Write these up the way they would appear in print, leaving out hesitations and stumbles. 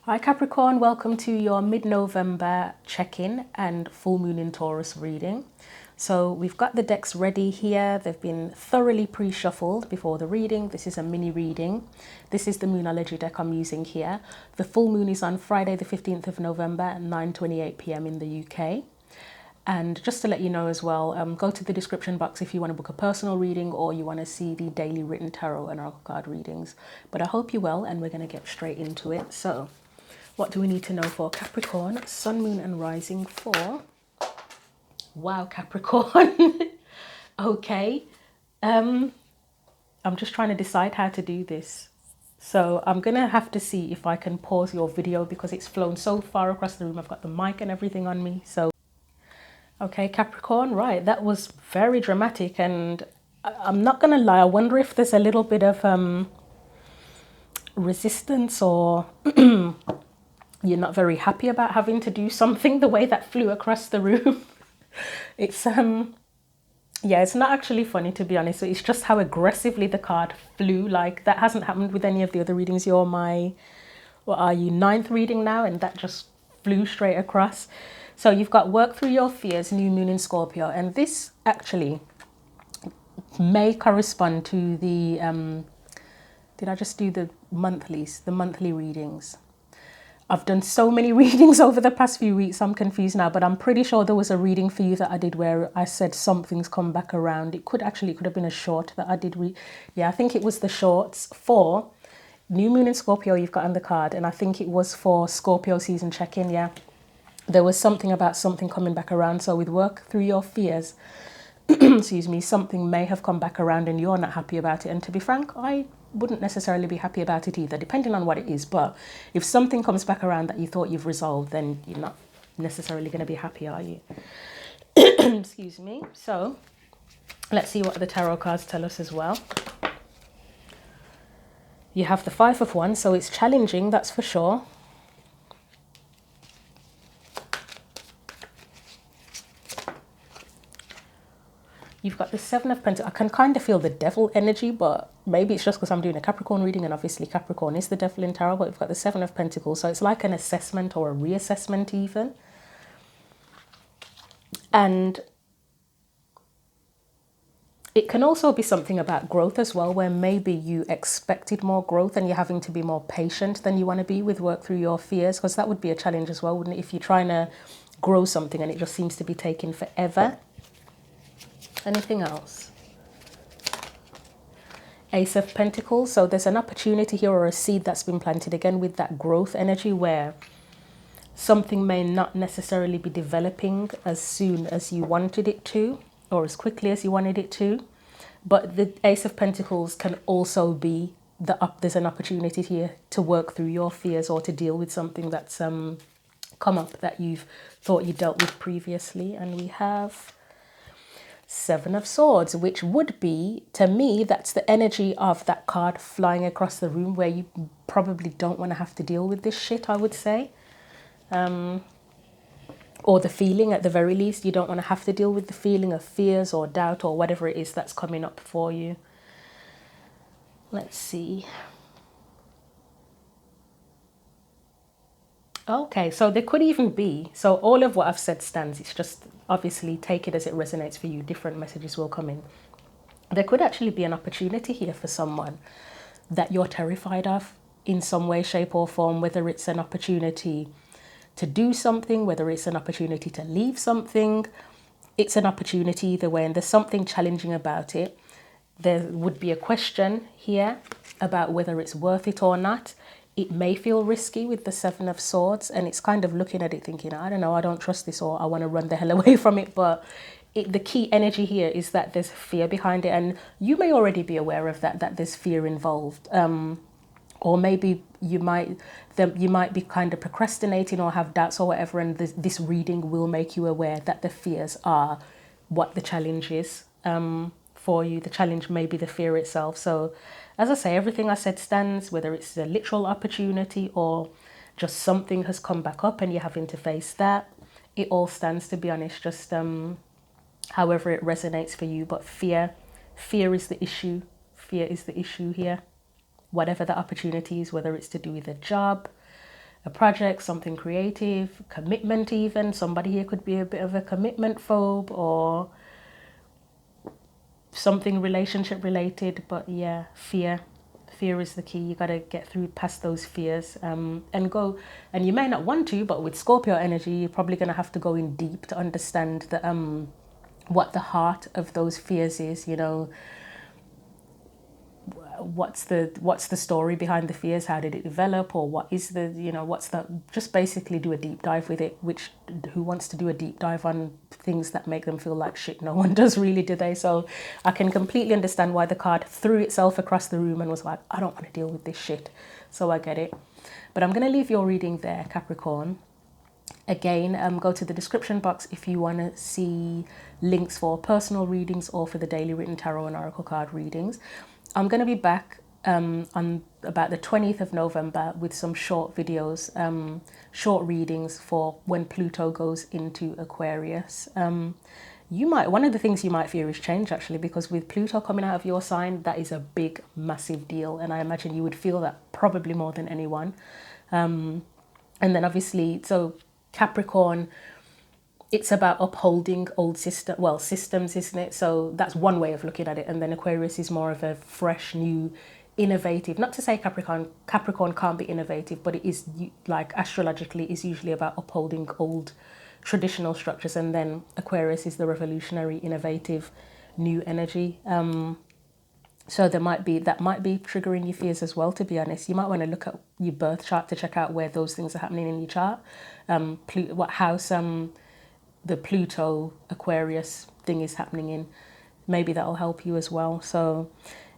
Hi Capricorn, welcome to your mid-November check-in and full moon in Taurus reading. So we've got the decks ready here. They've been thoroughly pre-shuffled before the reading. This is a mini reading. This is the Moonology deck I'm using here. The full moon is on Friday the 15th of November at 9:28 p.m. in the UK. And just to let you know as well, go to the description box if you want to book a personal reading or you want to see the daily written tarot and oracle card readings. But I hope you're well, and we're going to get straight into it. So what do we need to know for Capricorn, Sun, Moon and Rising for? Wow, Capricorn. Okay. I'm just trying to decide how to do this. So I'm going to have to see if I can pause your video because it's flown so far across the room. I've got the mic and everything on me. So, okay, Capricorn, right. That was very dramatic. And I'm not going to lie. I wonder if there's a little bit of resistance or you're not very happy about having to do something the way that flew across the room. It's yeah, it's not actually funny, to be honest. It's just how aggressively the card flew. Like, that hasn't happened with any of the other readings. You're my, what are you, 9th reading now, and that just flew straight across. So you've got work through your fears, new moon in Scorpio, and this actually may correspond to the did I just do the monthlies, the monthly readings? I've done so many readings over the past few weeks, I'm confused now, but I'm pretty sure there was a reading for you that I did where I said something's come back around. It could have been a short that I did read. Yeah, I think it was the shorts for New Moon in Scorpio you've got on the card, and I think it was for Scorpio season check-in, yeah. There was something about something coming back around, so with work through your fears, excuse me, something may have come back around and you're not happy about it. And to be frank, I wouldn't necessarily be happy about it either, depending on what it is. But if something comes back around that you thought you've resolved, then you're not necessarily going to be happy, are you? Excuse me. So let's see what the tarot cards tell us as well. You have the Five of Wands, so it's challenging, that's for sure. You've got the Seven of Pentacles. I can kind of feel the devil energy, but maybe it's just because I'm doing a Capricorn reading, and obviously Capricorn is the devil in tarot, but we've got the Seven of Pentacles. So it's like an assessment or a reassessment even. And it can also be something about growth as well, where maybe you expected more growth and you're having to be more patient than you want to be with work through your fears, because that would be a challenge as well, wouldn't it? If you're trying to grow something and it just seems to be taking forever. Anything else? Ace of Pentacles. So there's an opportunity here or a seed that's been planted again with that growth energy where something may not necessarily be developing as soon as you wanted it to or as quickly as you wanted it to. But the Ace of Pentacles can also be there's an opportunity here to work through your fears or to deal with something that's come up that you've thought you dealt with previously. And we have Seven of Swords, which would be, to me, that's the energy of that card flying across the room where you probably don't want to have to deal with this shit, I would say. Or the feeling, at the very least. You don't want to have to deal with the feeling of fears or doubt or whatever it is that's coming up for you. Let's see. Okay, so there could even be, so all of what I've said stands. It's just obviously take it as it resonates for you. Different messages will come in. There could actually be an opportunity here for someone that you're terrified of in some way, shape or form, whether it's an opportunity to do something, whether it's an opportunity to leave something. It's an opportunity either way, and there's something challenging about it. There would be a question here about whether it's worth it or not. It may feel risky with the Seven of Swords, and it's kind of looking at it thinking, I don't know, I don't trust this, or I want to run the hell away from it. But the key energy here is that there's fear behind it, and you may already be aware of that there's fear involved. Or maybe you might be kind of procrastinating or have doubts or whatever, and this reading will make you aware that the fears are what the challenge is for you. The challenge may be the fear itself. So as I say, everything I said stands, whether it's a literal opportunity or just something has come back up and you're having to face that. It all stands, to be honest, just however it resonates for you. But fear is the issue. Fear is the issue here. Whatever the opportunity is, whether it's to do with a job, a project, something creative, commitment even. Somebody here could be a bit of a commitment phobe or something relationship related. But yeah, fear is the key. You got to get through past those fears, and go. And you may not want to, but with Scorpio energy, you're probably going to have to go in deep to understand the what the heart of those fears is. You know, what's the story behind the fears? How did it develop? Or what is the, you know, what's the, just basically do a deep dive with it. Which, who wants to do a deep dive on things that make them feel like shit? No one does, really, do they? So I can completely understand why the card threw itself across the room and was like, I don't want to deal with this shit. So I get it. But I'm going to leave your reading there, Capricorn. Again, go to the description box if you want to see links for personal readings or for the daily written tarot and oracle card readings. I'm going to be back on about the 20th of November with some short videos, short readings for when Pluto goes into Aquarius. One of the things you might fear is change, actually, because with Pluto coming out of your sign, that is a big, massive deal. And I imagine you would feel that probably more than anyone. And then obviously, so Capricorn, it's about upholding old systems, isn't it? So that's one way of looking at it. And then Aquarius is more of a fresh, new, innovative. Not to say Capricorn can't be innovative, but it is, like, astrologically, is usually about upholding old traditional structures. And then Aquarius is the revolutionary, innovative, new energy. So that might be triggering your fears as well, to be honest. You might want to look at your birth chart to check out where those things are happening in your chart. What house the Pluto Aquarius thing is happening in. Maybe that'll help you as well. So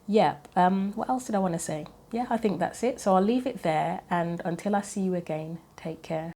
yeah, what else did I want to say? Yeah, I think that's it. So I'll leave it there, and until I see you again, take care.